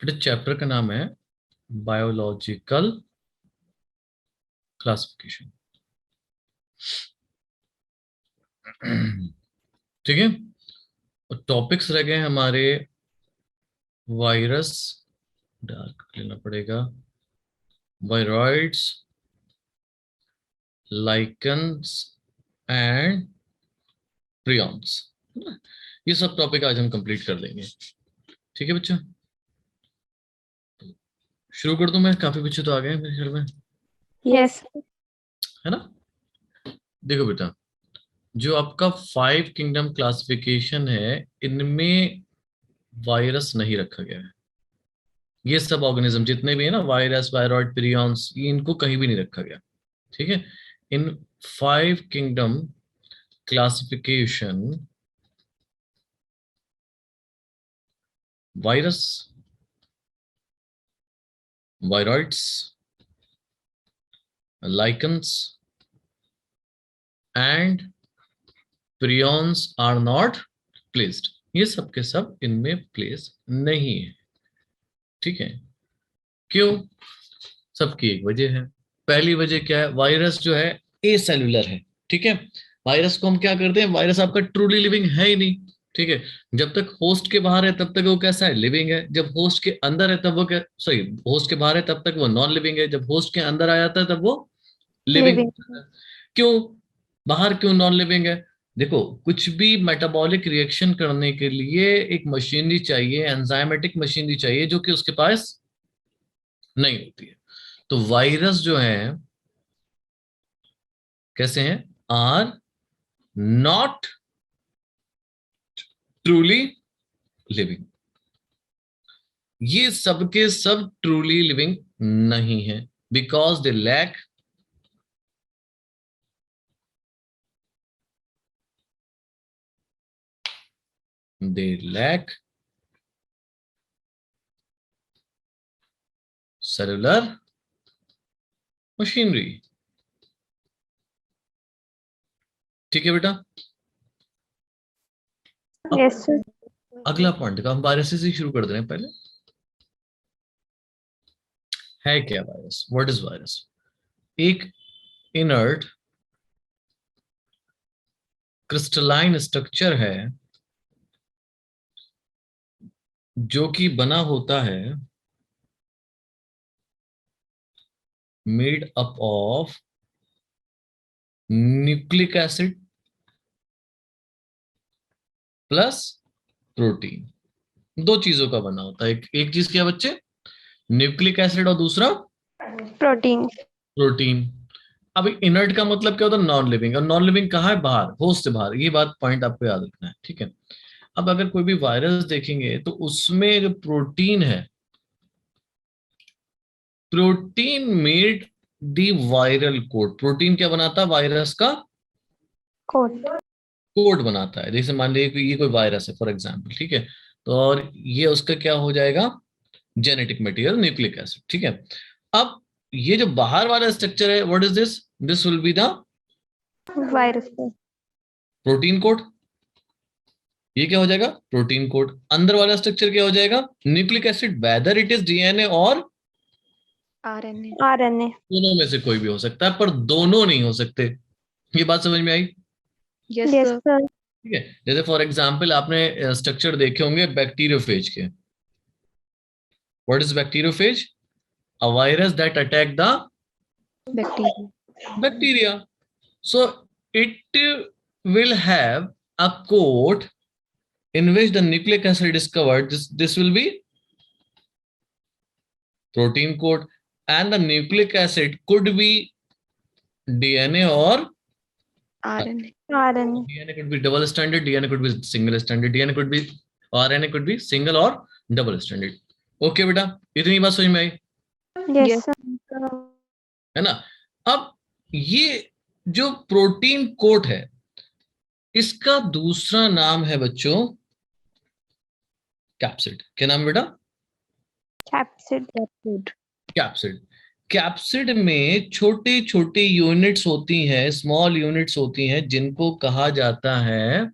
फिर चैप्टर का नाम है बायोलॉजिकल क्लासिफिकेशन। ठीक है। और टॉपिक्स रह गए हमारे वायरस, डार्क लेना पड़ेगा, वायरॉइड्स, लाइकन्स एंड प्रियॉन्स। ये सब टॉपिक आज हम कंप्लीट कर लेंगे। ठीक है बच्चा, शुरू कर दूं मैं? काफी बच्चे तो आ गए हैं मेरे ख्याल में, यस। है ना। देखो बेटा, जो आपका 5 किंगडम क्लासिफिकेशन है, इनमें वायरस नहीं रखा गया है। ये सब ऑर्गेनिज्म जितने भी है ना, वायरस, वायरॉइड, प्रियॉन्स, इनको कहीं भी नहीं रखा गया। ठीक है। In 5 kingdom classification, virus, viroids, lichens and prions are not placed. ये सब के सब इनमें प्लेस नहीं है। ठीक है। क्यों? सबकी एक वजह है। पहली वजह क्या है? वायरस जो है ए सेलुलर है। ठीक है। वायरस को हम क्या करते हैं, वायरस आपका ट्रूली लिविंग है ही नहीं। ठीक है। जब तक होस्ट के बाहर है तब तक वो कैसा है, लिविंग है। जब होस्ट के अंदर है तब वो क्या, सॉरी, होस्ट के बाहर है तब तक वो नॉन लिविंग है। जब होस्ट के अंदर आ जाता है तब वो लिविंग हो लिविंग। जाता है। क्यों? बाहर क्यों नॉन लिविंग है? देखो, कुछ भी मेटाबॉलिक रिएक्शन करने के लिए एक मशीनरी चाहिए, एंजाइमेटिक मशीनरी चाहिए, जो कि उसके पास नहीं होती है। तो वायरस जो है कैसे हैं? Are not truly living. ये सबके सब ट्रूली लिविंग नहीं है, because they lack cellular machinery. ठीक है बेटा। अब यस सर। अगला पॉइंट का हम वायरस से शुरू कर दे रहे हैं। पहले है क्या वायरस? What is virus? एक इनर्ट क्रिस्टलाइन स्ट्रक्चर है जो कि बना होता है made up of nucleic acid plus protein. दो चीजों का बना होता है। एक एक चीज क्या बच्चे? न्यूक्लिक एसिड, और दूसरा प्रोटीन। प्रोटीन। अब इनर्ट का मतलब क्या होता है? Non living. और नॉन लिविंग कहाँ है? बाहर, होस्ट से बाहर। ये बात पॉइंट आपको याद रखना है। ठीक है। अब अगर कोई भी वायरस देखेंगे तो उसमें जो प्रोटीन है, प्रोटीन मेड दी वायरल कोड। प्रोटीन क्या बनाता है? वायरस का कोड। कोड बनाता है। जैसे मान लीजिए कि ये कोई वायरस है फॉर एग्जाम्पल। ठीक है। तो और ये उसका क्या हो जाएगा? Genetic material, nucleic acid. ठीक है। अब ये जो बाहर वाला स्ट्रक्चर है, what is this? This will be the virus. Protein code. ये क्या हो जाएगा? Protein code. अंदर वाला स्ट्रक्चर क्या हो जाएगा? Nucleic acid, whether it is DNA और आरएनए। आरएनए। दोनों में से कोई भी हो सकता है, पर दोनों नहीं हो सकते। ये बात समझ में आई? Yes sir. ठीक है। जैसे फॉर एग्जाम्पल आपने स्ट्रक्चर देखे होंगे बैक्टीरियोफेज के। What is bacteriophage? A virus that attack the bacteria. bacteria. So it will have a coat in which the nucleic acid is covered. This will be protein coat, and the nucleic acid could be DNA or RNA. RNA. DNA could be double stranded, DNA could be single stranded, DNA could be RNA could be single or double stranded. Okay बेटा, इतनी बात समझ में आई? Yes sir. है ना। अब ये जो प्रोटीन कोट है, इसका दूसरा नाम है बच्चों कैप्सिड। क्या नाम है बेटा? कैप्सिड। कैप्सिड। कैप्सिड। कैप्सिड में छोटी छोटी यूनिट्स होती हैं, स्मॉल यूनिट्स होती हैं, जिनको कहा जाता है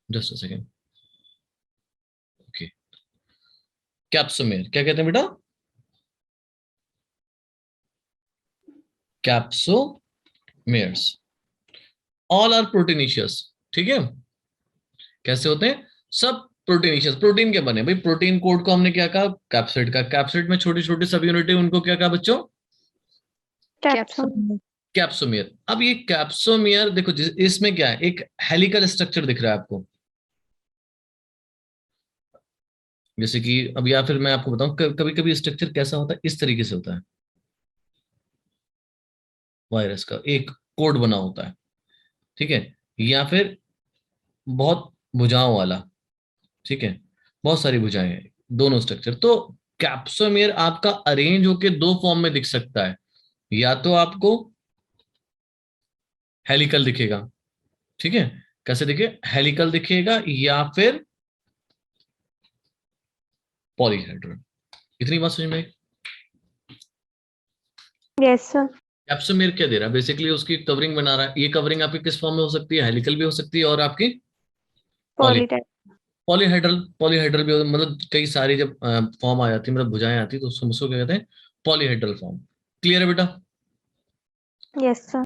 just a second. Okay, capsomere क्या कहते हैं बेटा? Capsomeres all are proteinaceous. ठीक है, कैसे होते हैं? सब प्रोटीनिशियस। प्रोटीन के बने भाई, प्रोटीन कोड को हमने क्या कहा? कैप्सिड का। कैप्सिड में छोटी छोटी सब यूनिट है, उनको क्या कहा बच्चों? कैप्सूल। कैप्सोमियर। अब ये कैप्सोमियर देखो, इसमें क्या है, एक हेलिकल स्ट्रक्चर दिख रहा है आपको। जैसे कि अब, या फिर मैं आपको बताऊं, कभी कभी स्ट्रक्चर कैसा होता है, इस तरीके से होता है। वायरस का एक कोड बना होता है, ठीक है, या फिर बहुत भुजाओं वाला। ठीक है, बहुत सारी भुजाएं हैं, दोनों स्ट्रक्चर। तो कैप्सोमियर आपका अरेंज होके दो फॉर्म में दिख सकता है, या तो आपको हेलिकल दिखेगा, ठीक है, कैसे दिखे? हेलिकल दिखेगा, या फिर पॉलीहेड्रल। इतनी बात समझ में आई? Yes sir. कैप्सोमियर क्या दे रहा है? बेसिकली उसकी कवरिंग बना रहा है। ये कवरिंग आपकी किस फॉर्म में हो सकती है? हेलिकल भी हो सकती है, और आपकी पॉली पॉलीटाइप। पॉलीहेड्रल। पॉलीहेड्रल भी मतलब कई सारी जब फॉर्म आ जाती है, मतलब भुजाएं आती है, तो उसको क्या कहते हैं? Polyhedral form. क्लियर है बेटा यस सर।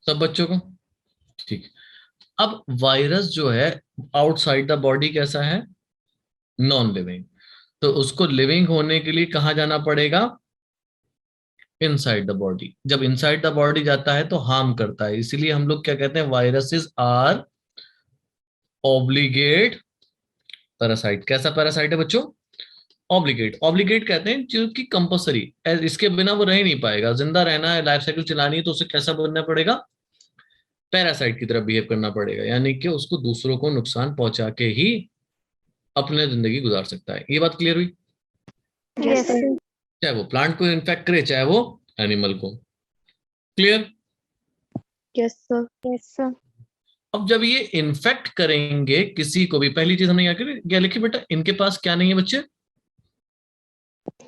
सब बच्चों को? ठीक। अब वायरस जो है आउटसाइड द बॉडी कैसा है? Non living. तो उसको लिविंग होने के लिए कहाँ जाना पड़ेगा? Inside the body. जब इनसाइड द बॉडी जाता है तो हार्म करता है, इसीलिए हम लोग क्या कहते हैं? Viruses are obligate parasite. कैसा पैरासाइट है बच्चों? ऑब्लिगेट। ऑब्लिगेट कहते हैं जो कि कंपल्सरी, इसके बिना वो रह ही नहीं पाएगा। जिंदा रहना है, लाइफ साइकिल चलानी है, तो उसे कैसा बनना पड़ेगा? पैरासाइट की तरह बिहेव करना पड़ेगा, यानी कि उसको दूसरों को नुकसान पहुंचा के ही अपने जिंदगी गुजार सकता है। ये बात क्लियर हुई? Yes sir. चाहे वो प्लांट को इन्फेक्ट करे, चाहे वो एनिमल को। Clear? Yes sir. Yes sir. अब जब ये इन्फेक्ट करेंगे किसी को भी, पहली चीज हमने क्या लिखी बेटा? इनके पास क्या नहीं है बच्चे?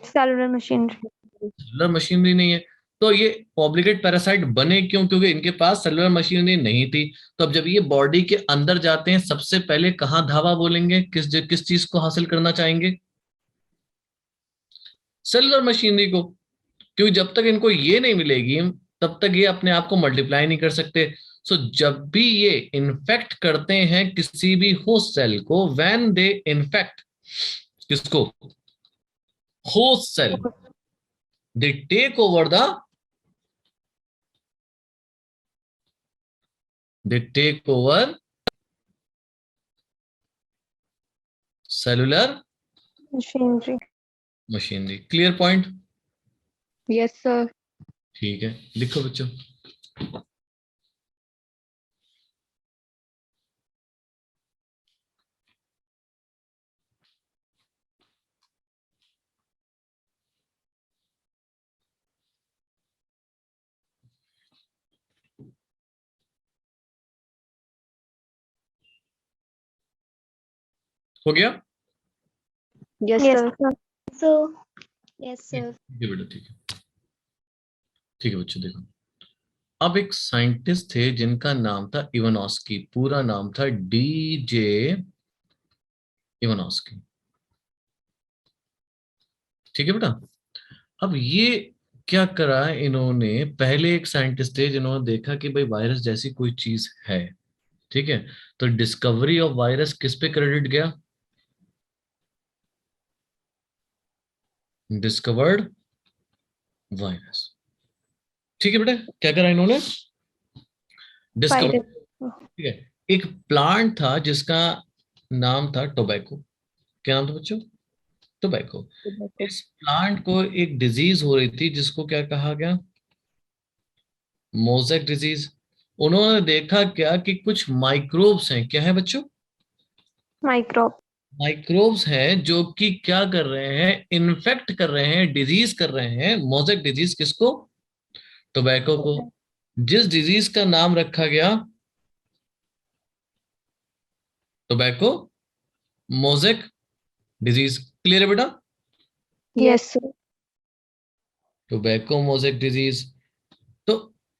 Cellular machinery. सेलुलर मशीनरी नहीं है। तो ये ऑब्लिगेट पैरासाइट बने क्यों? क्योंकि इनके पास सेलुलर मशीनरी नहीं थी। तो अब जब ये बॉडी के अंदर जाते हैं, सबसे पहले कहाँ धावा बोलेंगे? किस चीज को हासिल करना चाहेंगे? सेलुलर मशीनरी को। क्योंकि जब तक इनको ये नहीं मिलेगी, तब तक ये अपने आप को मल्टीप्लाई नहीं कर सकते। सो जब भी ये इन्फेक्ट करते हैं किसी भी होस्ट सेल को, व्हेन दे इन्फेक्ट किसको? Host cell, they take over the they take over cellular machinery. Machinery. Clear point? Yes sir. ठीक है, लिखो बच्चों। हो गया? Yes sir. Sir. Yes sir. ठीक है बेटा, ठीक है। ठीक है बच्चों, देखो, अब एक साइंटिस्ट थे जिनका नाम था इवानोस्की। पूरा नाम था डीजे इवानोस्की। ठीक है बेटा। अब ये क्या करा इन्होंने? पहले एक साइंटिस्ट थे जिन्होंने देखा कि भाई वायरस जैसी कोई चीज है, ठीक है, तो डिस्कवरी ऑफ वायरस किस पे क्रेडिट गया? Discovered virus. ठीक है बेटा, क्या करा इन्होंने? डिस्कवर। वायरस। ठीक है, एक प्लांट था जिसका नाम था टोबैको। क्या नाम था बच्चों? टोबैको। इस प्लांट को एक डिजीज हो रही थी जिसको क्या कहा गया? Mosaic disease. उन्होंने देखा क्या कि कुछ माइक्रोब्स हैं। क्या है बच्चों? माइक्रोब। माइक्रोब्स हैं जो कि क्या कर रहे हैं? इन्फेक्ट कर रहे हैं, डिजीज कर रहे हैं। मोज़ेक डिजीज किसको? टोबैको को। जिस डिजीज का नाम रखा गया टोबैको मोज़ेक डिजीज। क्लियर है बेटा? Yes sir. Tobacco mosaic disease. तो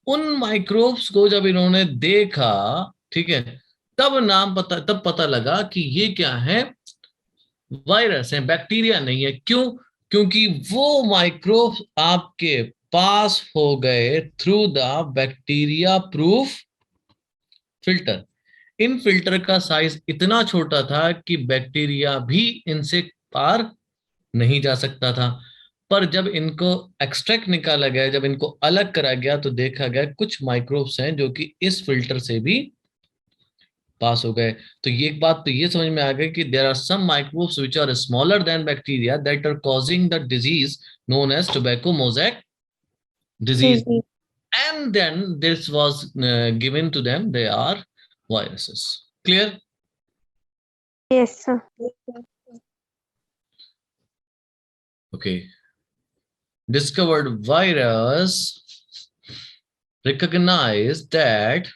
उन माइक्रोब्स को जब इन्होंने देखा, ठीक है, तब पता लगा कि ये क्या है, वायरस है, बैक्टीरिया नहीं है। क्यों? क्योंकि वो माइक्रोब आपके पास हो गए through the bacteria proof filter. In filter का साइज इतना छोटा था कि बैक्टीरिया भी इनसे पार नहीं जा सकता था। पर जब इनको एक्सट्रैक्ट निकाला गया, जब इनको अलग करा गया, तो देखा गया कुछ माइक्रोब्स हैं जो कि इस फिल्टर से भी पास हो गए। तो ये एक बात तो ये समझ में आ गई कि there are some microbes which are smaller than bacteria that are causing the disease known as tobacco mosaic disease, Disease. and then this was given to them, they are viruses. Clear? Yes, sir. Okay. Discovered virus recognize that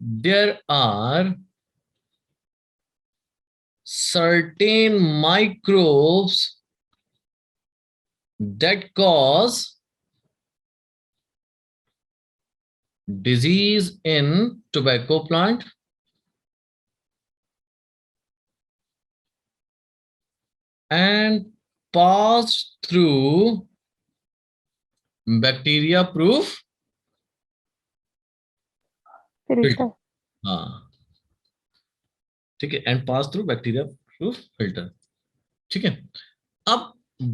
there are certain microbes that cause disease in tobacco plant and pass through bacteria proof Filter. हाँ ठीक है, and pass through bacteria proof filter. ठीक है, अब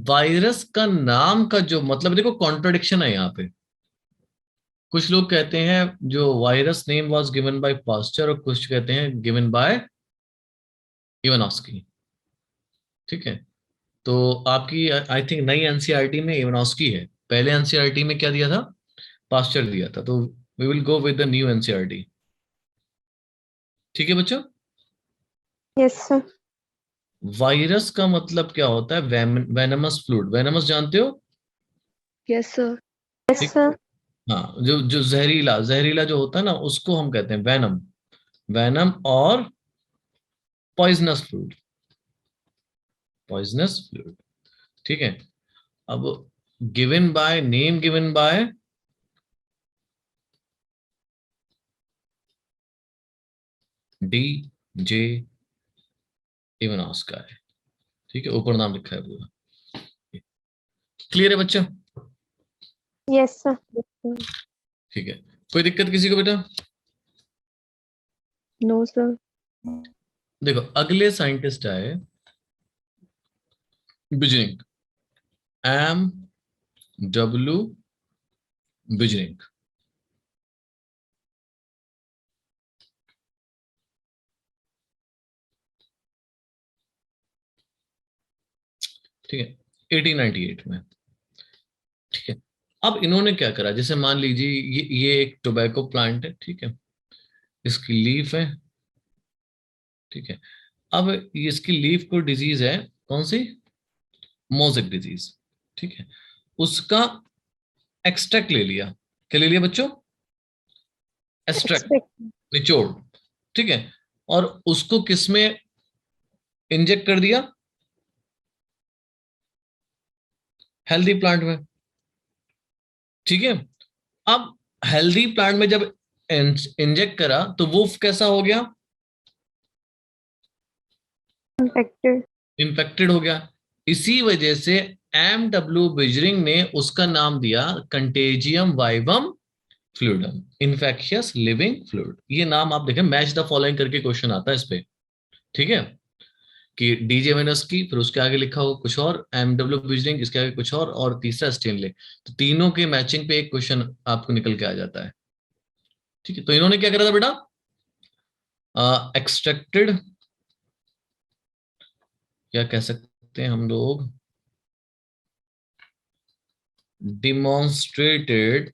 virus का नाम का जो मतलब, देखो कॉन्ट्रडिक्शन है यहाँ पे। कुछ लोग कहते हैं जो virus name was given by Pasteur, और कुछ कहते हैं गिवन बाय इवानोस्की। ठीक है, तो आपकी आई थिंक नई एनसीईआरटी में इवानोस्की है, पहले एनसीईआरटी में क्या दिया था, पास्चर दिया था। तो we will go with the new NCERT. ठीक है बच्चों, Yes, sir. वायरस का मतलब क्या होता है, वेनमस फ्लूइड। वेनमस जानते हो? Yes, sir. Yes, ठीक, sir. हाँ, जो जो जहरीला जहरीला जो होता है ना, उसको हम कहते हैं वेनम। वेनम और पॉइजनस फ्लूइड, पॉइजनस फ्लूइड। ठीक है, अब given by, name given by D J Ivanovsky है। ठीक है, ऊपर नाम लिखा है पूरा। क्लियर है बच्चा? Yes, sir. ठीक है, कोई दिक्कत किसी को बेटा? No, sir. देखो अगले साइंटिस्ट आए बिजनिंग, एम डब्ल्यू बिजनिंग। ठीक है, 1898 में। ठीक है, अब इन्होंने क्या करा, जैसे मान लीजिए ये एक टोबैको प्लांट है। ठीक है, इसकी लीफ है। ठीक है, अब इसकी लीफ को डिजीज है, कौन सी, मोज़ेक डिजीज। ठीक है, उसका एक्सट्रैक्ट ले लिया। क्या ले लिया बच्चों? Extract, Expect. निचोड़। ठीक है, और उसको किसमें इंजेक्ट कर दिया, हेल्दी प्लांट में। ठीक है, अब हेल्दी प्लांट में जब इंजेक्ट करा तो वो कैसा हो गया, Infected. इन्फेक्टेड हो गया। इसी वजह से एम डब्ल्यू बिजरिंग ने उसका नाम दिया contagium vivum fluidum, infectious living fluid. ये नाम आप देखें, मैच द फॉलोइंग करके क्वेश्चन आता है इस पे। ठीक है, कि डीजे वेनस की, फिर उसके आगे लिखा हो कुछ और, एम डब्ल्यू बिजरिंग इसके आगे कुछ और तीसरा स्टेनले। तो तीनों के मैचिंग पे एक क्वेश्चन आपको निकल के आ जाता है। ठीक है, तो इन्होंने क्या करा था बेटा, एक्सट्रैक्टेड, क्या कह सकते हैं हम लोग, demonstrated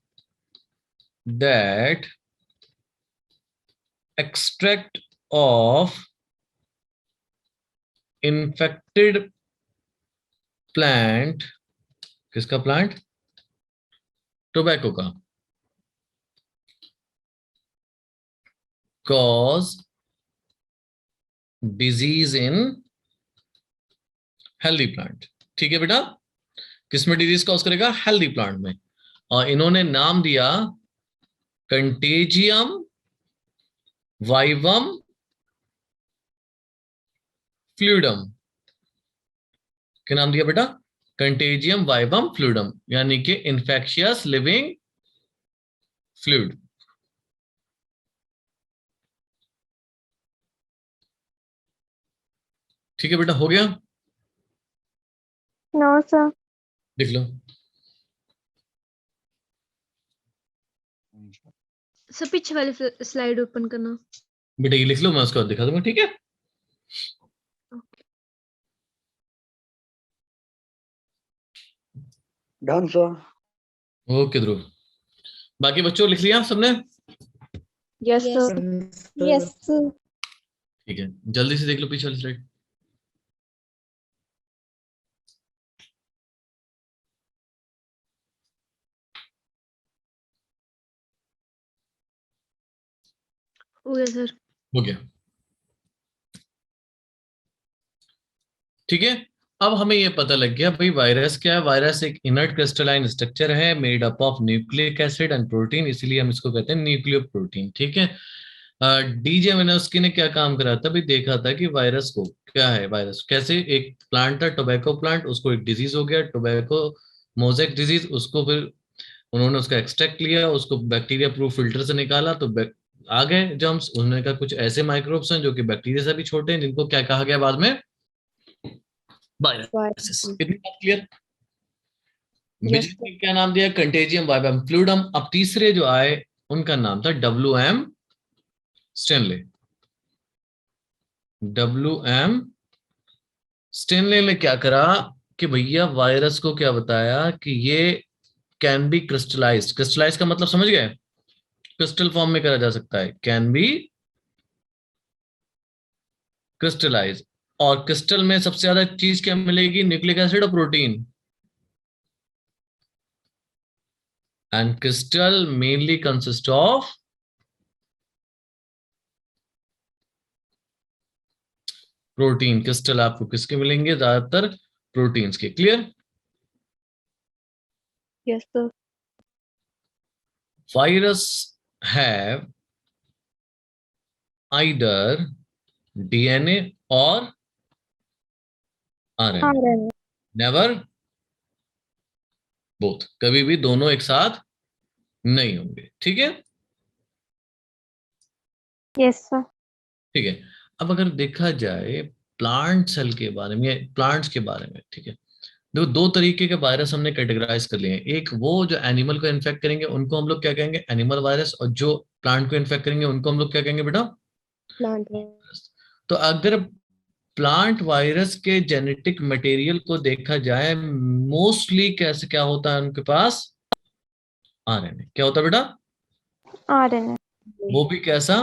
that extract of infected plant, किसका प्लांट, टोबैको का, cause disease in healthy plant। ठीक है बेटा, किसमें डिजीज कॉज करेगा, हेल्दी प्लांट में। और इन्होंने नाम दिया कंटेजियम वाइवम फ्लूइडम। क्या नाम दिया बेटा? कंटेजियम वाइवम फ्लूइडम, यानी कि इन्फेक्शियस लिविंग फ्लूइड। ठीक है बेटा, हो गया? No, sir. लिख लो। सर पीछे वाली स्लाइड ओपन करना। बेटा ये लिख लो, मैं उसको दिखा दूंगा, ठीक है? Done sir. ओके ध्रुव, बाकी बच्चों लिख लिया सबने? Yes, Yes. sir. Yes, sir. ठीक है, जल्दी से देख लो पीछे वाली स्लाइड। हो गया सर। हो गया, ठीक है। अब हमें ये पता लग गया भाई वायरस क्या है। वायरस एक इनर्ट क्रिस्टलाइन स्ट्रक्चर है made up of nucleic acid and protein, इसलिए हम इसको कहते हैं न्यूक्लियो प्रोटीन, ठीक है। डीजे विनोस्की ने क्या काम करा था भाई? देखा था कि वायरस को क्या है, वायरस कैसे, एक प्लांट था टोबैको प्लांट, उसको एक डिजीज हो गया टोबैको मोजेक डिजीज, उसको फिर उन्होंने उसका एक्सट्रैक्ट लिया, उसको बैक्टीरिया प्रूफ फिल्टर से निकाला तो आ गए जर्म्स। उन्होंने कहा कुछ ऐसे माइक्रोब्स हैं जो कि बैक्टीरिया से भी छोटे हैं, जिनको क्या कहा गया बाद में? वायरस। इतनी बात क्लियर? Yes, ने क्या नाम दिया? Contagium vivum fluidum. अब तीसरे जो आए उनका नाम था WM स्टेनले। WM स्टेनले ने क्या करा कि भैया वायरस को क्या बताया कि ये कैन बी क्रिस्टलाइज्ड। क्रिस्टलाइज का मतलब समझ गए? क्रिस्टल फॉर्म में करा जा सकता है, कैन बी क्रिस्टलाइज। और क्रिस्टल में सबसे ज्यादा चीज क्या मिलेगी? न्यूक्लिक एसिड और protein. And crystal mainly consist of protein. Crystal आपको किसके मिलेंगे? ज्यादातर प्रोटीन्स के। Clear? yes, sir. Virus have either DNA और RNA, RNA. Never both. कभी भी दोनों एक साथ नहीं होंगे, ठीक है? Yes, sir. ठीक है। अब अगर देखा जाए प्लांट सेल के बारे में, प्लांट्स के बारे में, ठीक है, देखो दो तरीके के वायरस हमने कैटेगराइज कर लिए हैं। एक वो जो एनिमल को इन्फेक्ट करेंगे उनको हम लोग क्या कहेंगे? Animal virus. और जो प्लांट को इन्फेक्ट करेंगे उनको हम लोग क्या कहेंगे बेटा? Plant. तो अगर प्लांट वायरस के जेनेटिक मटेरियल को देखा जाए, मोस्टली कैसे क्या होता है उनके पास? RNA। क्या होता है बेटा? RNA. वो भी कैसा?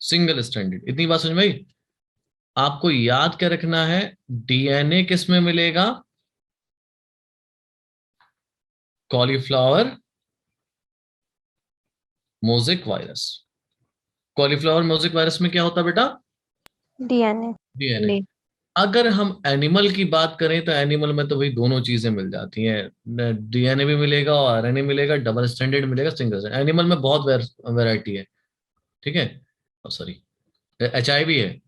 Single stranded. इतनी बात समझ में आई? आपको याद क्या रखना है? DNA किस में मिलेगा? Cauliflower mosaic virus. Cauliflower mosaic virus में क्या होता है बेटा? DNA. DNA। अगर हम एनिमल की बात करें तो एनिमल में तो भाई दोनों चीजें मिल जाती हैं, DNA भी मिलेगा और RNA मिलेगा, डबल स्टैंडर्ड मिलेगा, सिंगल स्टैंडर्ड। एनिमल में बहुत वैरायटी है, ठीक है। सॉरी, HIV है।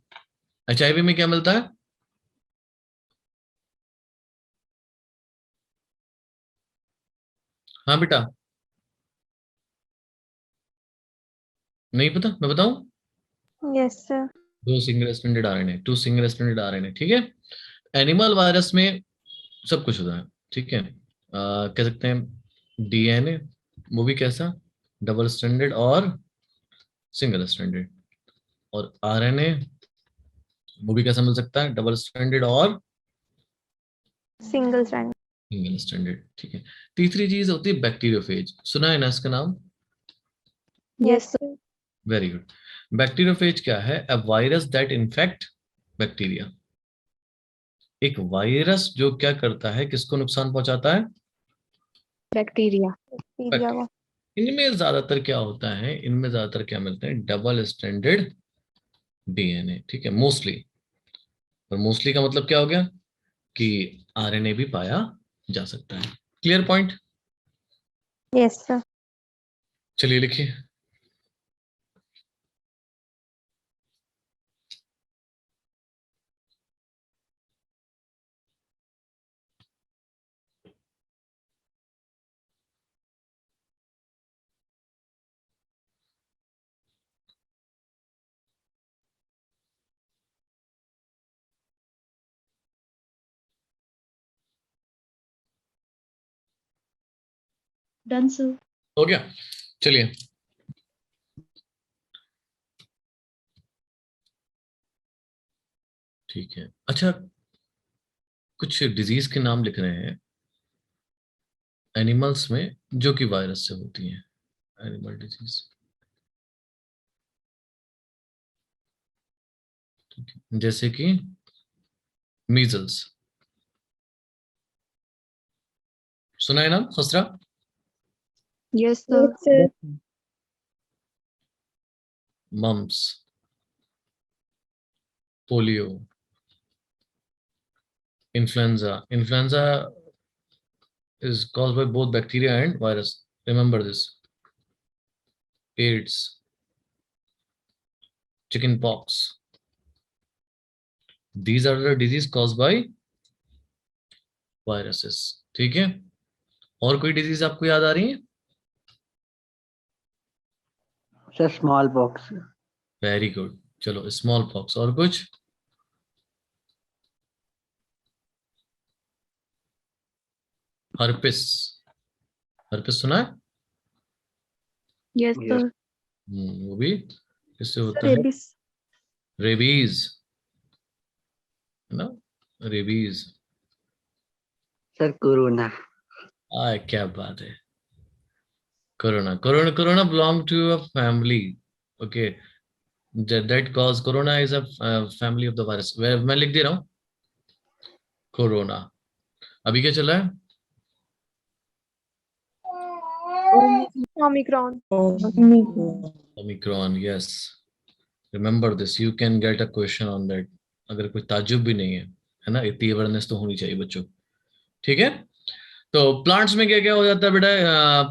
HIV में क्या मिलता है? हाँ बेटा, नहीं पता? मैं बताऊं? Yes, sir. दो single standard RNA, two single standard RNA, ठीक है। एनिमल वायरस में सब कुछ होता है, ठीक है। कह सकते हैं DNA, वो भी कैसा? डबल स्टैंडर्ड और सिंगल स्टैंडर्ड। और RNA वो भी कैसा मिल सकता है? डबल स्टैंडर्ड और Single strand. सिंगल स्टैंडर्ड, ठीक है। तीसरी चीज होती है बैक्टीरियोफेज। सुना है ना इसका नाम? Yes, sir. Very good. Bacteriophage क्या है? A virus that infect bacteria. एक वायरस जो क्या करता है, किसको नुकसान पहुंचाता है? Bacteria. Bacteria. बैक्टीरिया। इनमें ज्यादातर क्या होता है? इनमें ज्यादातर क्या मिलते हैं? डबल स्टैंडर्ड DNA, ठीक है, मोस्टली। और मोस्टली का मतलब क्या हो गया? कि RNA भी पाया जा सकता है। Clear point? Yes, sir. चलिए लिखिए। Done sir. हो गया, चलिए। ठीक है, अच्छा, कुछ डिजीज के नाम लिख रहे हैं एनिमल्स में जो कि वायरस से होती हैं, एनिमल डिजीज। जैसे कि मीजल्स, सुना है नाम खसरा? Yes, sir. Yes, sir. Mumps, polio, influenza. Influenza is caused by both bacteria and virus. Remember this. AIDS, chicken pox. These are the disease caused by viruses. ठीक है, और कोई डिजीज आपको याद आ रही है? Sir, smallpox. वेरी गुड, चलो small pox. और कुछ? हर्पिस, हर्पिस सुना है? Yes, Yes. sir. वो भी किससे होता है? Rabies. रेबीज, है ना, रेबीज। Sir, corona. क्या बात है, corona. Corona, corona belong to a family, okay, that cause corona is a family of the virus। मैं लिख दे रहा हूँ कोरोना। अभी क्या चल रहा है? Omicron. Omicron, yes, remember this, you can get a question on that, अगर कोई ताज्जुब भी नहीं है ना, इतनी अवेयरनेस तो होनी चाहिए बच्चों। ठीक है, तो प्लांट्स में क्या क्या हो जाता है बेटा?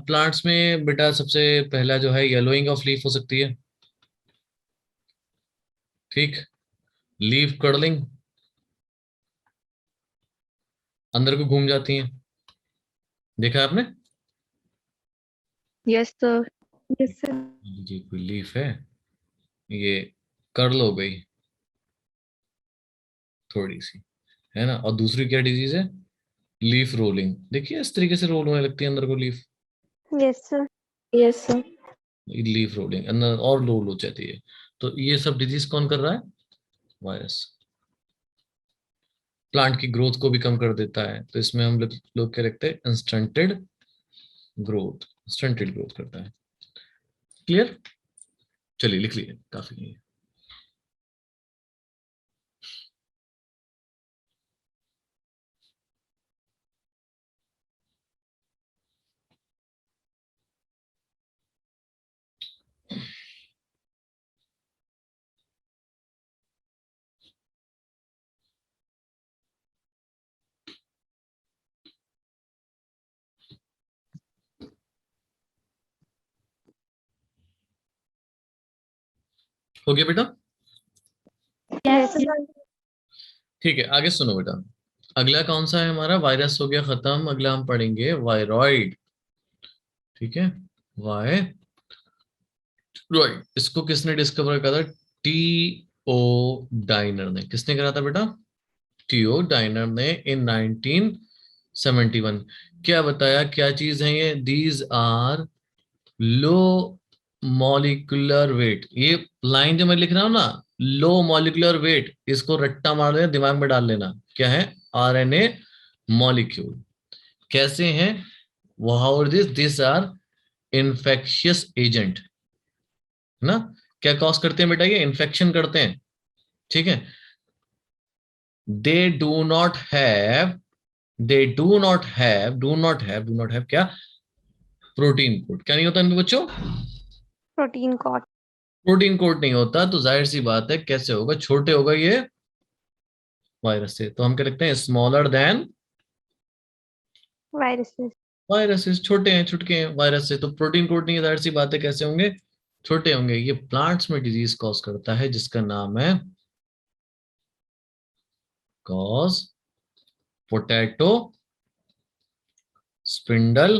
प्लांट्स में बेटा सबसे पहला जो है येलोइंग ऑफ लीफ हो सकती है, ठीक, लीफ कर्लिंग, अंदर को घूम जाती हैं, देखा है आपने? Yes, sir. Yes, sir. जी, कोई लीफ है, ये कर्ल हो गई थोड़ी सी, है ना। और दूसरी क्या डिजीज है? लीफ रोलिंग, देखिए इस तरीके से रोल होने लगती है अंदर को leaf, Yes, sir. Yes, sir. Leaf rolling अंदर और रोल हो जाती है। तो ये सब डिजीज कौन कर रहा है? वायरस। प्लांट की ग्रोथ को भी कम कर देता है, तो इसमें हम लोग क्या रखते हैं? स्टंटेड ग्रोथ, स्टंटेड ग्रोथ करता है। क्लियर? चलिए लिख लिए, काफी है। हो गया बेटा? Yes, sir. ठीक है, आगे सुनो बेटा। अगला कौन सा है हमारा? वायरस हो गया खत्म, अगला हम पढ़ेंगे वायरॉइड। ठीक है, वायरॉइड, इसको किसने डिस्कवर करा था? टी ओ डाइनर ने। किसने करा था बेटा? टीओ डाइनर ने इन 1971। क्या बताया, क्या चीज है ये? These are low molecular weight. ये लाइन जो मैं लिख रहा हूं ना, लो मॉलिक्यूलर वेट, इसको रट्टा मार देना, दिमाग में डाल लेना। क्या है? RNA molecule. कैसे हैं? How this this are infectious agent, है ना। क्या कॉज करते हैं बेटा? ये इन्फेक्शन करते हैं, ठीक है। They do not have, they do not have क्या? Protein code. क्या नहीं होता इनमें बच्चों? Protein coat. प्रोटीन कोड नहीं होता, तो जाहिर सी बात है कैसे होगा? छोटे होगा ये वायरस से। तो हम क्या लिखते हैं? Smaller than Viruses. वायरसेस छोटे हैं, छुटके हैं वायरस से, तो प्रोटीन कोट नहीं है, जाहिर सी बात है कैसे होंगे, छोटे होंगे। ये प्लांट्स में डिजीज कॉज करता है जिसका नाम है cause potato spindle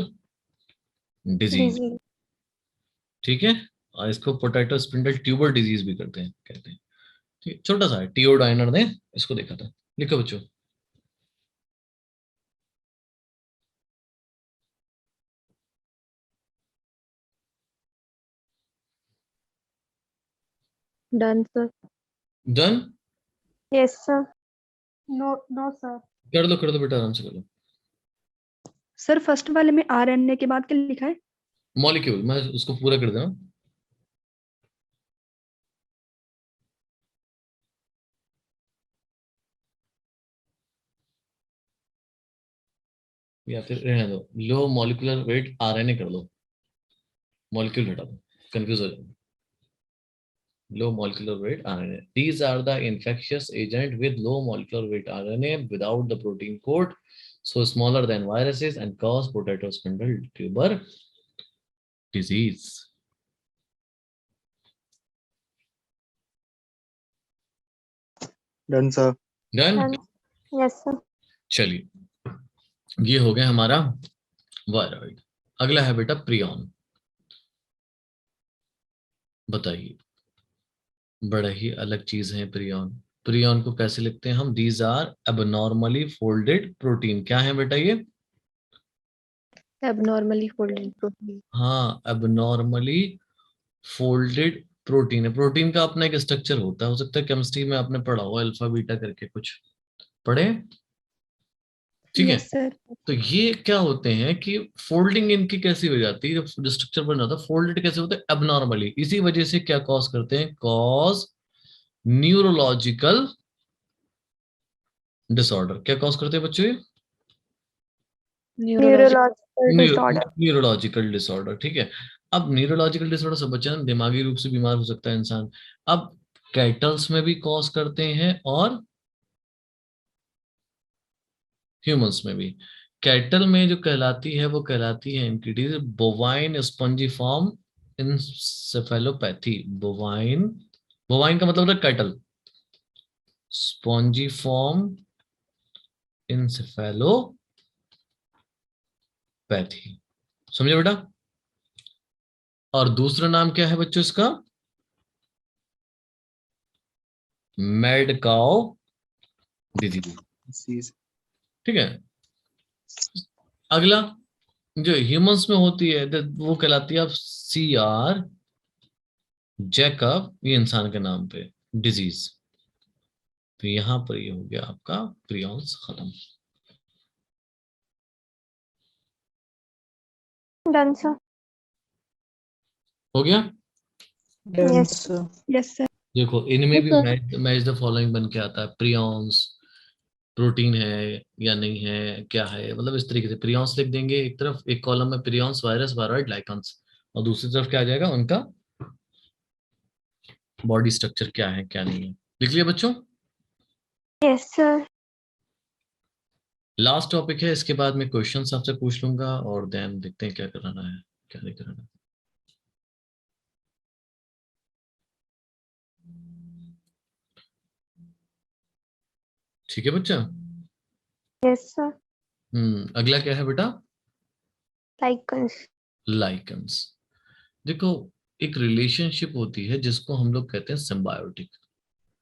disease. Disease. ठीक है, और इसको पोटैटो स्पिंडल ट्यूबर डिजीज भी करते हैं, कहते हैं। ठीक है, छोटा सा है, टीओ डाइनर ने इसको देखा था। लिखो बच्चों। Done sir. Done. Yes sir. No no sir. कर दो बेटा, आराम से कर लो। सर फर्स्ट वाले में आरएनए के बाद क्या लिखा है? मॉलिक्यूल, मैं उसको पूरा कर देना। या फिर रहने दो, लो मॉलिक्यूलर वेट आरएनए कर दो, मॉलिक्यूल हटा दो, कंफ्यूज हो जाओ। Low molecular weight RNA. These are the infectious agent with low molecular weight RNA without the protein coat, so smaller than viruses and cause potato spindle tuber disease. Done sir. Done? Yes sir. चलिए, ये हो गया हमारा viroid. अगला है बेटा prion. बताइए, बड़ा ही अलग चीज है प्रियॉन। प्रियॉन को कैसे लिखते हैं हम? These are abnormally folded protein. क्या है बेटा ये? Abnormally folded protein. हाँ, एबनॉर्मली फोल्डेड प्रोटीन है। प्रोटीन का अपना एक स्ट्रक्चर होता है, हो सकता है केमिस्ट्री में आपने पढ़ा हो, अल्फा बीटा करके कुछ पढ़े। ठीक है, यस सर। तो ये क्या होते हैं कि फोल्डिंग इनकी कैसी हो जाती है, जब स्ट्रक्चर बन जाता है फोल्डेड कैसे होता है? एबनॉर्मली। इसी वजह से क्या कॉज करते हैं? Cause neurological disorder. क्या कॉज करते हैं बच्चों? Neurological disorder. Neurological disorder. ठीक है, अब न्यूरोलॉजिकल डिसऑर्डर सब बच्चे ना, दिमागी रूप से बीमार हो सकता है इंसान। अब कैटल्स में भी कॉज करते हैं और ह्यूमंस में भी। कैटल में जो कहलाती है वो कहलाती है इनकी disease bovine spongiform encephalopathy. Bovine, bovine का मतलब है कैटल, स्पॉन्जीफॉर्म इंसेफेलोपैथी। समझे बेटा? और दूसरा नाम क्या है बच्चों इसका? Mad cow disease. ठीक है, अगला जो ह्यूमंस में होती है वो कहलाती है CR जैकब, ये इंसान के नाम पे डिजीज। तो यहां पर ये हो गया आपका प्रियॉन्स खत्म। Done sir. हो गया। Done yes. Sir. Yes sir. देखो इनमें Yes, भी sir. मैच द फॉलोइंग बन के आता है। प्रियॉन्स प्रोटीन है या नहीं है, क्या है, मतलब इस तरीके से प्रियॉन्स लिख देंगे एक तरफ, एक कॉलम में प्रियॉन्स, वायरस, वायरॉइड, लाइकन्स, और दूसरी तरफ क्या आ जाएगा? उनका बॉडी स्ट्रक्चर क्या है क्या नहीं है। लिख लिया बच्चों? Yes sir. लास्ट टॉपिक है, इसके बाद मैं क्वेश्चंस आपसे पूछ लूंगा और देन देखते हैं क्या कराना है क्या नहीं कराना है। ठीक है बच्चा? Yes sir. अगला क्या है बेटा? लाइकन्स। लाइकन्स। देखो, एक रिलेशनशिप होती है जिसको हम लोग कहते हैं सिम्बायोटिक।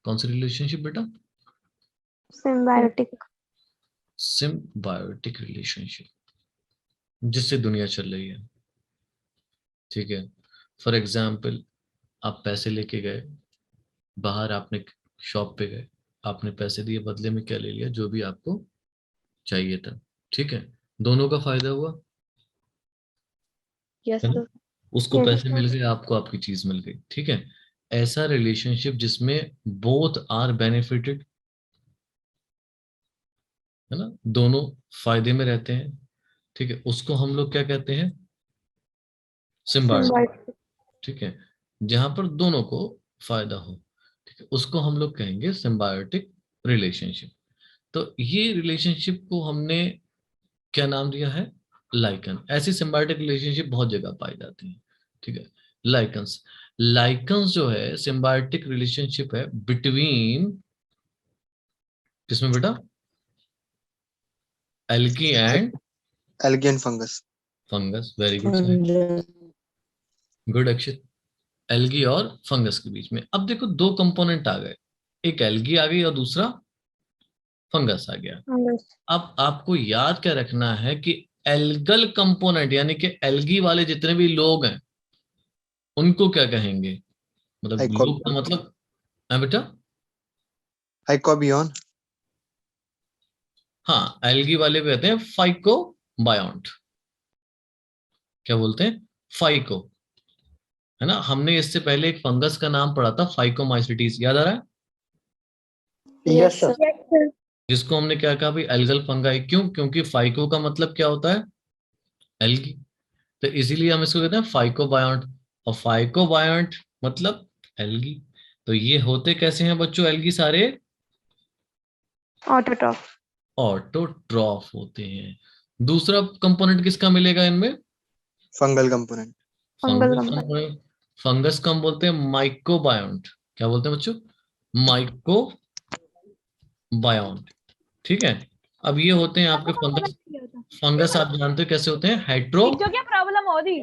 कौन सी रिलेशनशिप बेटा? सिम्बायोटिक। सिम्बायोटिक रिलेशनशिप, जिससे दुनिया चल रही है। ठीक है, फॉर एग्जाम्पल, आप पैसे लेके गए बाहर, आपने शॉप पे गए, आपने पैसे दिए, बदले में क्या ले लिया? जो भी आपको चाहिए था। ठीक है, दोनों का फायदा हुआ, यस है ना? सर। उसको यस पैसे सर। मिल गए, आपको आपकी चीज मिल गई। ठीक है, ऐसा रिलेशनशिप जिसमें बोथ आर बेनिफिटेड, है ना, दोनों फायदे में रहते हैं। ठीक है, उसको हम लोग क्या कहते हैं? सिम्बायोटिक। सिम्बायोटिक। ठीक है, जहां पर दोनों को फायदा हो, ठीक है, उसको हम लोग कहेंगे सिम्बायोटिक रिलेशनशिप। तो ये रिलेशनशिप को हमने क्या नाम दिया है? लाइकन। ऐसी सिम्बायोटिक रिलेशनशिप बहुत जगह पाई जाती है, ठीक है। लाइकन्स, लाइकन्स जो है सिम्बायोटिक रिलेशनशिप है बिटवीन, किसमें बेटा? Algae and algae and fungus. Fungus. Very good, good Akshit. Algae और फंगस के बीच में। अब देखो दो कंपोनेंट आ गए, एक एल्गी आ गई और दूसरा फंगस आ गया। Fungus. अब आपको याद क्या रखना है कि एल्गल कंपोनेंट यानी कि एल्गी वाले जितने भी लोग हैं उनको क्या कहेंगे? मतलब लोग का मतलब है बेटा? आइकोबियन। हाँ, एल्गी वाले भी कहते हैं फाइकोबायोंट। क्या बोलते हैं? फाइको, है ना। हमने इससे पहले एक फंगस का नाम पढ़ा था, फाइकोमाइसिटीज, याद आ रहा है? Yes, sir. Yes, sir. जिसको हमने क्या कहा भाई? Algal fungi. क्यों? क्योंकि फाइको का मतलब क्या होता है? एल्गी। तो इसीलिए हम इसको कहते हैं फाइकोबायोंट, और फाइकोबायोंट मतलब एल्गी। तो ये होते कैसे हैं बच्चों एल्गी सारे? Autotroph. ऑटोट्रॉफ होते हैं। दूसरा कंपोनेंट किसका मिलेगा इनमें? Fungal component. Fungal fungus component. Component. Fungus को हम बोलते हैं माइकोबायोंट। क्या बोलते हैं बच्चों? माइकोबायोंट, ठीक है। अब ये होते हैं आपके फंगस। फंगस आप जानते हो कैसे होते हैं? हेट्रो। तिज्जो क्या प्रॉब्लम हो दी?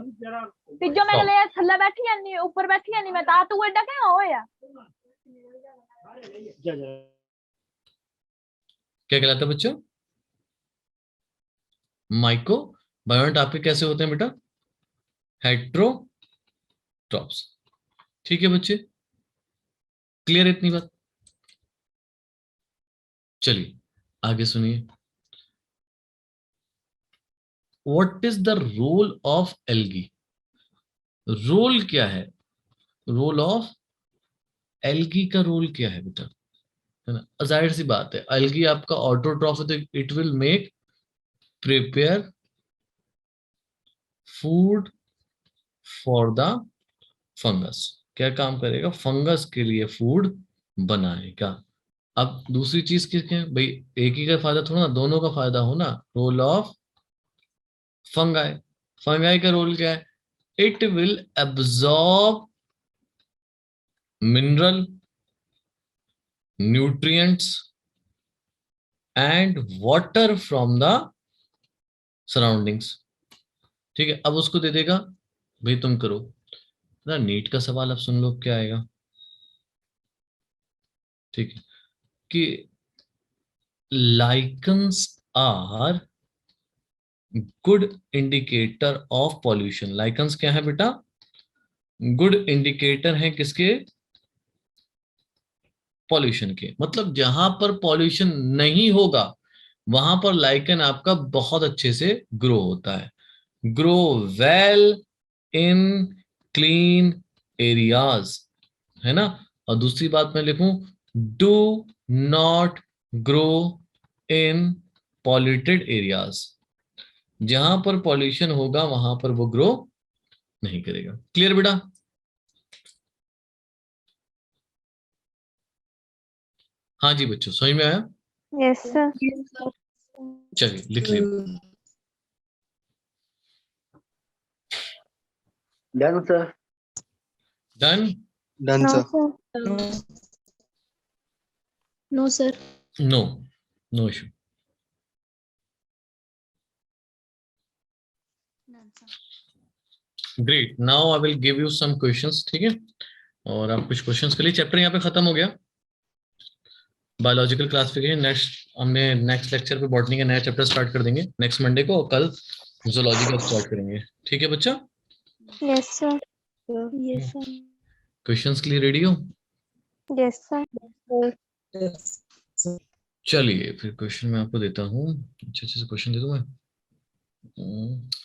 तिज्जो मैं ले थल्ले बैठी यानी ऊपर बैठी यानी मैं ता तू एडा क्या हो या? क्या कहलाता है बच्चों? माइकोबायोंट आपके कैसे होते हैं बेटा? हेट्रोट्रॉप्स। ठीक है बच्चे, क्लियर इतनी बात? चलिए आगे सुनिए। What is the role of algae? Role क्या है? रोल ऑफ एल्गी का रोल क्या है बेटा? है ना, जाहिर सी बात है, एल्गी आपका ऑटोट्रॉफ है तो it will make prepare food for the fungus. क्या काम करेगा? फंगस के लिए फूड बनाएगा। अब दूसरी चीज किसके है भाई? एक ही का फायदा थोड़ा ना, दोनों का फायदा हो ना। रोल ऑफ फंगाई, फंगाई का रोल क्या है? It will absorb mineral, nutrients and water from the surroundings. ठीक है, अब उसको दे देगा भाई तुम करो ना। नीट का सवाल अब सुन लो क्या आएगा, ठीक है। कि lichens are good indicator of pollution. Lichens क्या है बेटा? गुड इंडिकेटर है किसके? पॉल्यूशन के। मतलब जहां पर पॉल्यूशन नहीं होगा वहां पर लाइकन आपका बहुत अच्छे से ग्रो होता है। Grow well in clean areas, है ना। और दूसरी बात मैं लिखूं, do not grow in polluted areas. जहां पर पॉल्यूशन होगा वहां पर वो ग्रो नहीं करेगा। क्लियर बेटा? हाँ जी बच्चों, समझ में आया? Yes, sir. चलिए लिख लिया। Done, sir. Done? Done No, sir. sir. No sir. No, no issue. Great, now I will give you some questions, ठीक है। और आप कुछ क्वेश्चंस के लिए, चैप्टर यहाँ पे खत्म हो गया बायोलॉजिकल क्लासिफिकेशन। नेक्स्ट हमने नेक्स्ट लेक्चर पे बॉटनी का नया चैप्टर स्टार्ट कर देंगे नेक्स्ट मंडे को, और कल जूलॉजी का स्टार्ट करेंगे, ठीक है बच्चा? Yes, sir. Yes sir. Questions के लिए रेडी हो? Yes, sir. चलिए फिर क्वेश्चन मैं आपको देता हूँ, अच्छे अच्छे से क्वेश्चन दे दूँ मैं।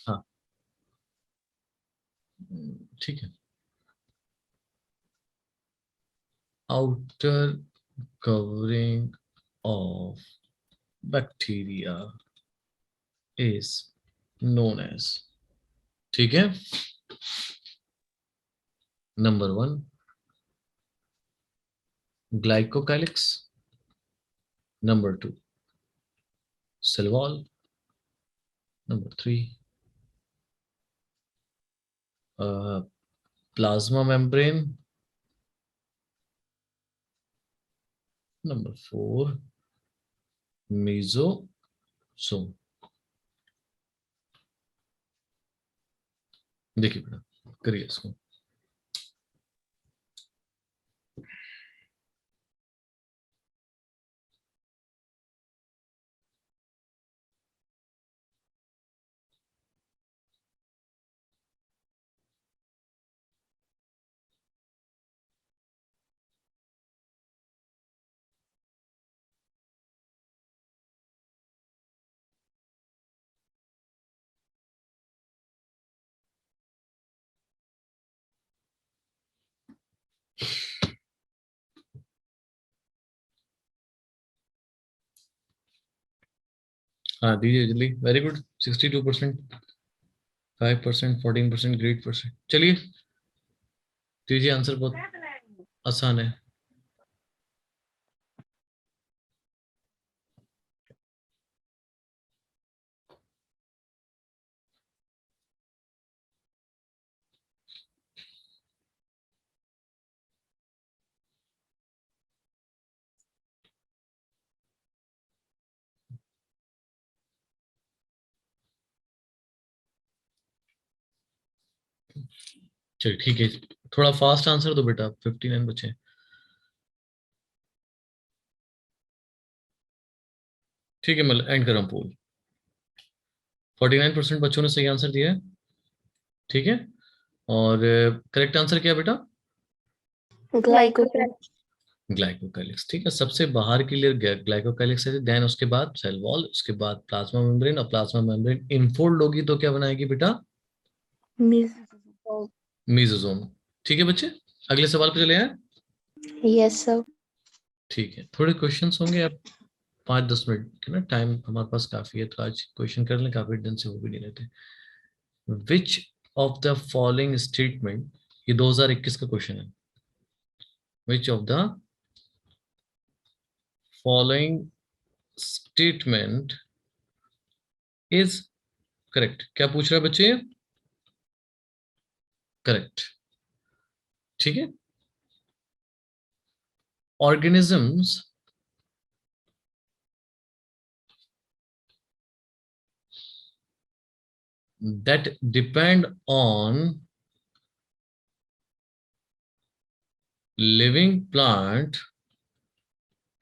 हाँ, ठीक है। Outer covering of bacteria is known as, ठीक है। Number 1 glycocalyx, number 2 cell wall, number 3 plasma membrane, number 4 mesosome. देखिए बेटा, करिए इसको। हाँ दीजिए जल्दी, वेरी गुड। 62%, 5%, 14%, great percent. चलिए दीजिए आंसर, बहुत आसान है। चलिए ठीक है, थोड़ा फास्ट आंसर दो बेटा, 59 बचे। ठीक है, मैं एंड कर रहा हूँ पोल। 49% बच्चों ने सही आंसर दिया है। ठीक है, और करेक्ट आंसर क्या है बेटा? ग्लाइकोलाइसिस। ग्लाइकोकाइलिक्स। ठीक है, सबसे बाहर की लेयर ग्लाइकोकाइलिक्स है, देन उसके बाद सेल वॉल, उसके बाद प्लाज्मा मेम्ब्रेन, और प्लाज्मा मेम्ब्रेन इनफोल्ड होगी तो क्या बनाएगी बेटा? मेसोसोम। ठीक है बच्चे, अगले सवाल पे चले हैं। Yes sir. ठीक है, थोड़े क्वेश्चंस होंगे, अब 5-10 मिनट के ना टाइम हमारे पास काफी है, तो आज क्वेश्चन कर लें, काफी दिन से वो भी नहीं रहते। Which of the following statement, ये 2021 का क्वेश्चन है। Which of the following statement is correct? क्या पूछ रहा है बच्चे? करेक्ट। ठीक है, organisms that depend on living plant,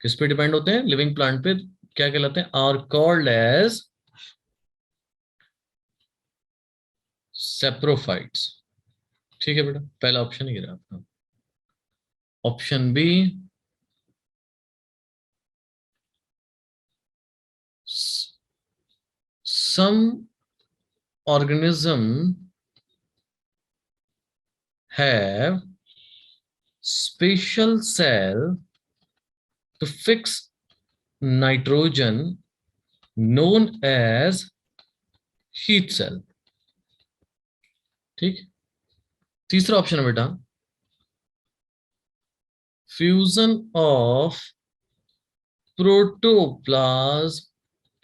किस पे डिपेंड होते हैं? लिविंग प्लांट पे। क्या कहलाते हैं? Are called as saprophytes. ठीक है बेटा, पहला ऑप्शन ही रहा आपका। Option B, some organism have special cell to fix nitrogen known as heat cell। ठीक, तीसरा ऑप्शन है बेटा, fusion of protoplasm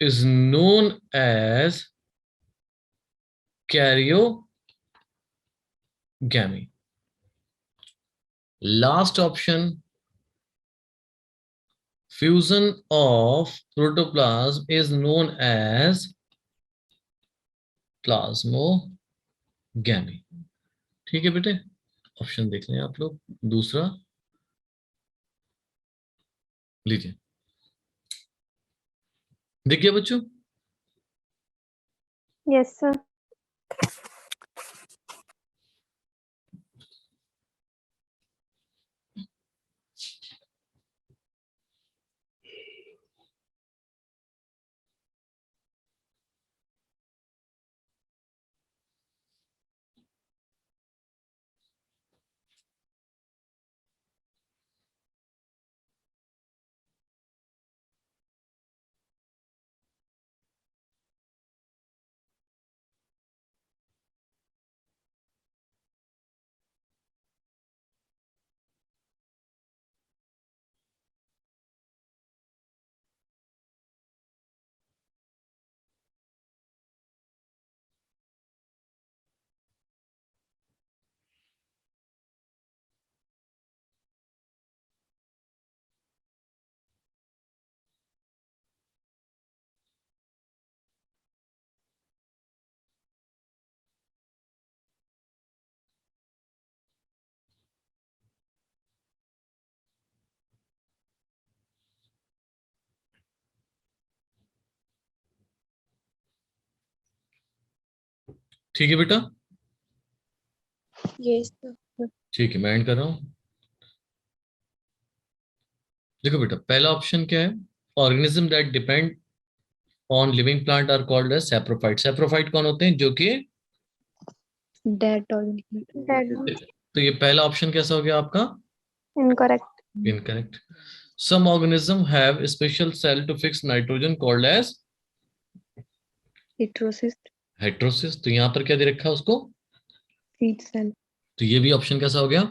is known as karyogamy। Last option, fusion of protoplasm is known as plasmogamy। ठीक है बेटे, option देख लें आप लोग। दूसरा लीजिए, देखिए बच्चों। Yes sir. ठीक है बेटा, Yes, sir. ठीक है, मैं एंड कर रहा हूं। देखो बेटा, पहला ऑप्शन क्या है? Organism that depend on living plant are called as saprophyte. Saprophyte कौन होते हैं? जो कि डेड ऑर्गेनिज्म। Dead. तो ये पहला ऑप्शन कैसा हो गया आपका? Incorrect. Incorrect. Some organism have special cell to fix nitrogen called as heterocyst. Heterosis. तो यहाँ पर क्या दे रखा है उसको? Seed cell. तो ये भी ऑप्शन कैसा हो गया?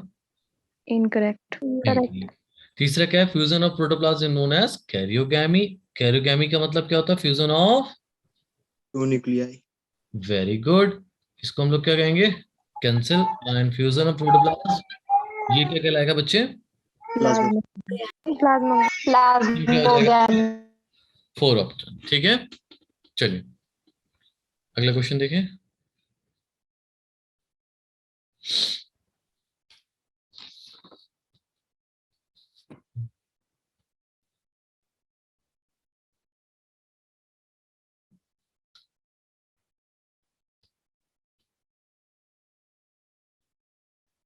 इनकरेक्ट। Incorrect. Incorrect. तीसरा क्या है? Fusion of protoplasm is known as karyogamy. Karyogamy का मतलब क्या होता है? Fusion of. 2 nuclei. Very good. इसको हम लोग क्या कहेंगे? Cancel. And fusion of protoplasm, ये क्या कहलाएगा बच्चे? Plasma. Plasma. ये क्या हो जाएगा? प्लाज्मोगैम। 4 ऑप्शन। ठीक है, चलिए अगला क्वेश्चन देखें।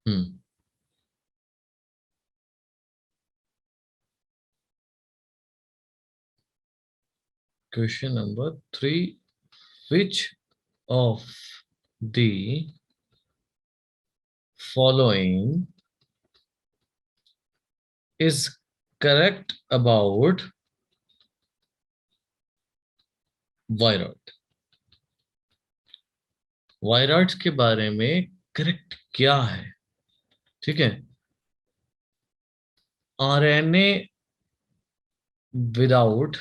हम्म question number 3, which of the following is correct about viroid? Viroid के बारे में करेक्ट क्या है? ठीक है, आरएनए विदाउट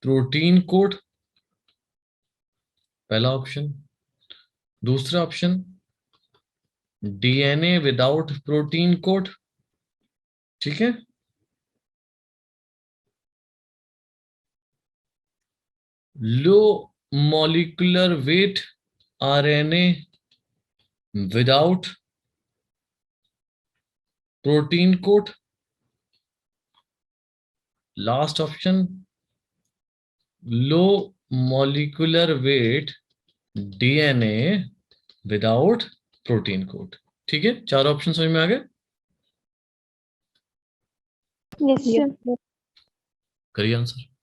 प्रोटीन कोड, पहला ऑप्शन। दूसरा option, DNA without protein code. ठीक है, low molecular weight RNA without protein code. Last option, low molecular weight DNA without protein code. ठीक है, चार ऑप्शन समझ में आ गए? Yes, sir. करिए आंसर।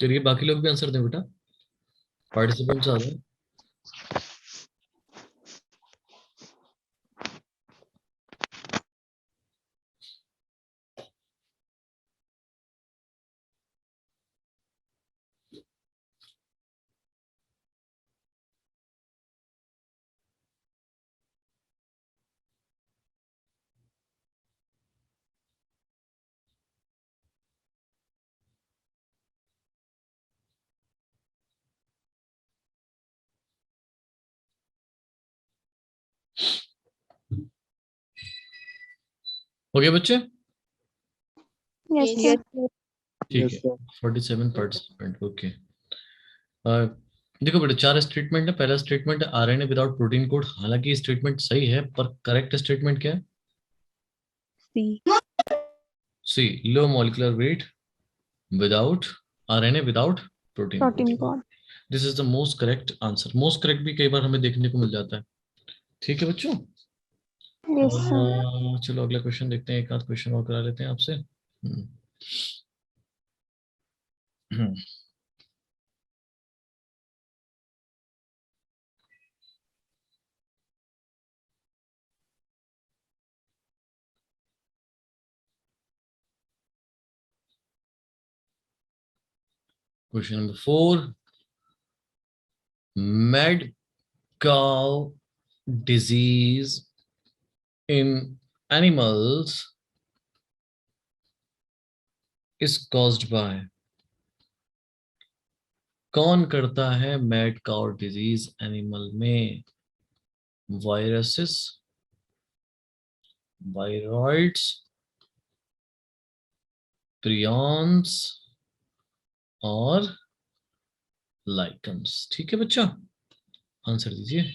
चलिए बाकी लोग भी आंसर दें बेटा, पार्टिसिपेंट्स आ जाए। हो गया बच्चे? Yes, Yes, sir. ठीक Yes, है, sir. 47 participant, okay. देखो बेटा, 4 स्टेटमेंट है। पहला स्टेटमेंट है आरएनए विदाउट प्रोटीन कोड। हालांकि स्टेटमेंट सही है, पर करेक्ट स्टेटमेंट क्या है? C. C, low molecular weight without RNA without protein protein code. Code. This is the most correct answer. Most correct भी कई बार हमें देखने को मिल जाता है। ठीक है बच्चों, यस सर। चलो अगला क्वेश्चन देखते हैं। एक आध क्वेश्चन और करा लेते हैं आपसे। Question number 4, mad cow disease in animals is caused by। कौन करता है मैड काउ डिजीज एनिमल में? वायरसेस, वायरॉइड्स, प्रियॉन्स और लाइकन्स। ठीक है बच्चा, आंसर दीजिए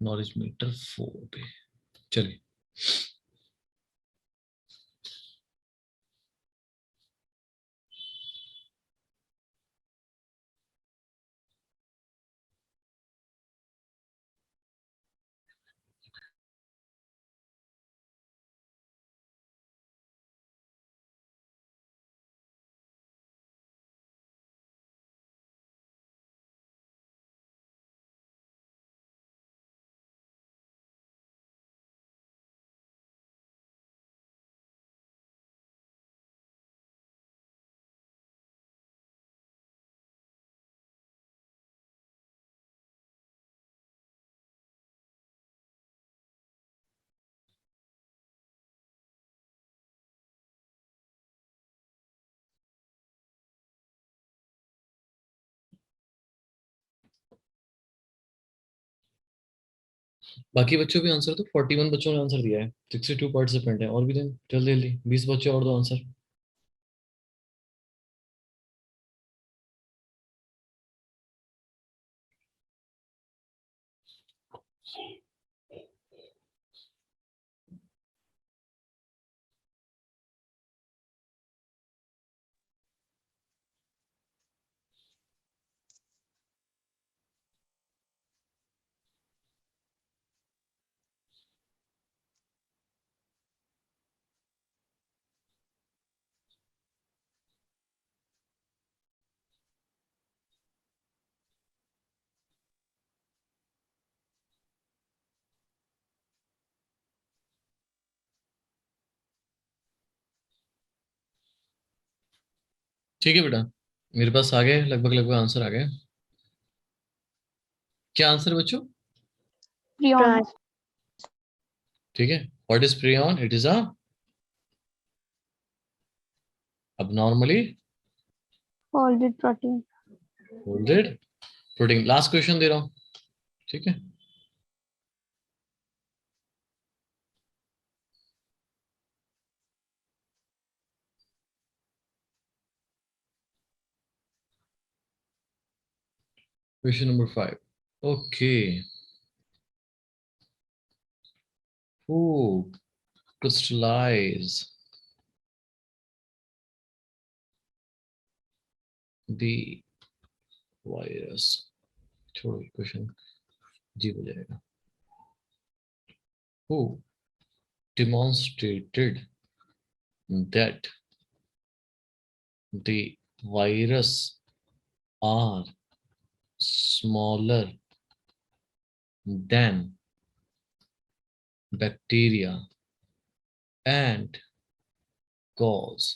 नॉलेज मीटर 4 पे। चलिए, बाकी बच्चों भी आंसर तो 41 बच्चों ने आंसर दिया है। 62 पार्टिसिपेंट है, और भी दें जल्दी जल्दी। 20 बच्चे और दो आंसर। ठीक है बेटा, मेरे पास आ गए लगभग लगभग आंसर आ गए। क्या आंसर है बच्चों? प्रियॉन। ठीक है, what is prion? It is a abnormally folded protein. folded protein. Last question दे रहा हूं, ठीक है। Question number 5, okay. Who crystallize the virus? छोड़ो क्वेश्चन, जी हो जाएगा। Who demonstrated that the virus are smaller than bacteria and cause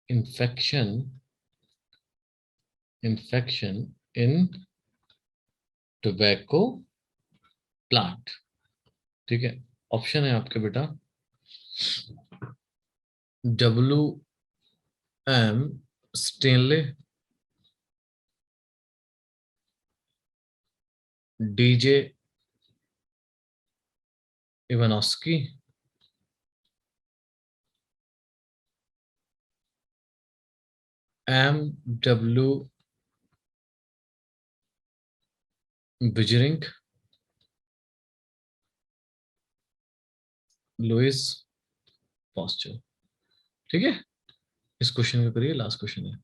infection in tobacco plant? ठीक है, ऑप्शन है आपके बेटा WM Stanley, DJ Ivanovsky, MW Bijering, Louis Pasteur. ठीक है, इस क्वेश्चन का करिए, लास्ट क्वेश्चन है।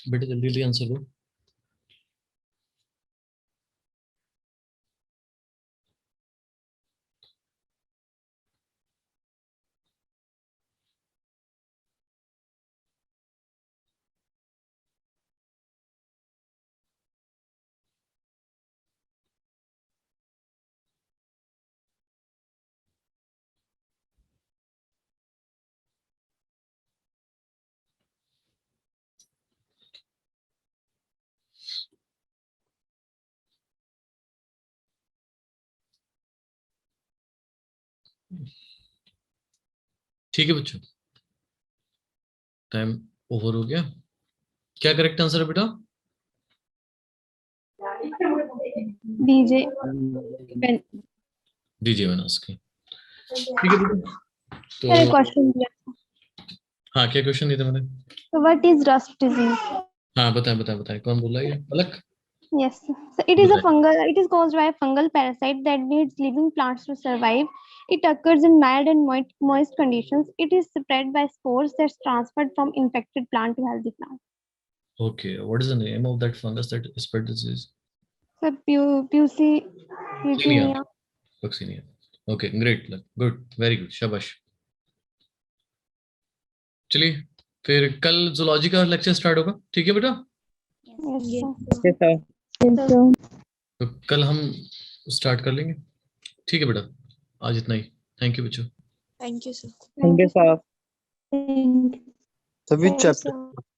बेटा जल्दी जल्दी आंसर दो। ठीक है बच्चों, टाइम ओवर हो गया। क्या करेक्ट आंसर है बेटा? DJ. डीजे वनस्की। ठीक है बेटा, Sir, a तो question. हाँ, क्या क्वेश्चन दिए थे मैंने? So what is rust disease? हाँ बताएं बताएं बताएं, कौन बोला ये? अलग Yes. So it is a बताएं। fungal. It is caused by a fungal parasite that needs living plants to survive. It occurs in mild and moist conditions. It is spread by spores that's transferred from infected plant to healthy plant. Okay, what is the name of that fungus that spread disease? So Puccinia. Coccinia. Okay, great, good, very good, शाबाश। चलिए फिर कल zoology का lecture start होगा, ठीक है बेटा? Yes, sir. Yes, sir. तो कल हम स्टार्ट कर लेंगे, ठीक है बेटा? आज इतना ही। थैंक यू बच्चों। Thank you, sir. Thank you, sir. Thank you. So which Thank you, chapter? sir.